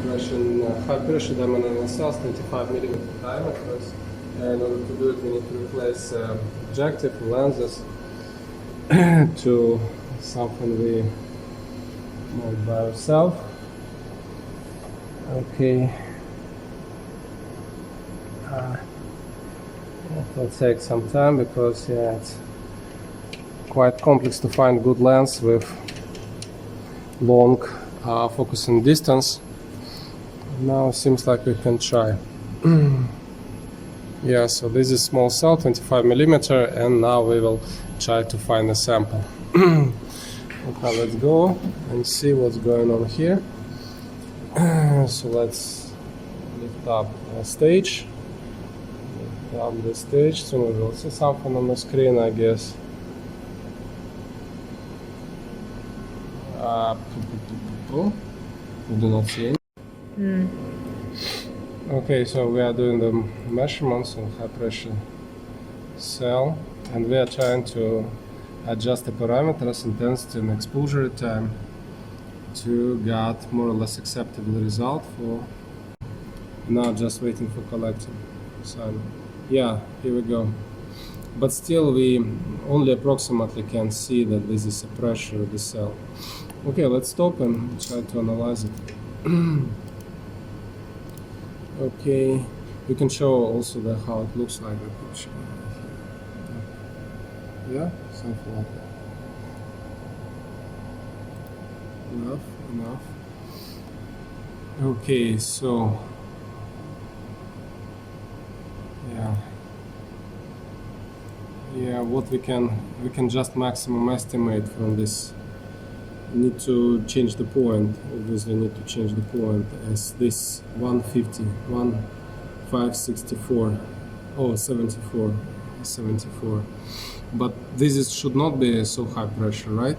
pressure, high pressure diameter cells, 25 millimeter diameters. And in order to do it, we need to replace objective lenses to something we made by ourselves. Okay. It will take some time because it's quite complex to find good lens with long focusing distance. Now it seems like we can try. Yeah, so this is small cell, 25 millimeter, and now we will try to find a sample. Okay, let's go and see what's going on here. So let's lift up the stage. Lift up the stage, soon we will see something on the screen, I guess. We do not see any. Okay, so we are doing the measurements of high pressure cell, and we are trying to adjust the parameters, intensity and exposure time to get more or less acceptable result for now. Just waiting for collecting. So yeah, here we go. But still we only approximately can see that this is a pressure of the cell. Okay, let's stop and try to analyze it. Okay, we can show also how it looks like the picture. Yeah, something like that. Enough. Okay, so yeah, what we can just maximum estimate from this. Need to change the point, obviously need to change the point as this 150, 1564, oh 74, but this should not be so high pressure, right?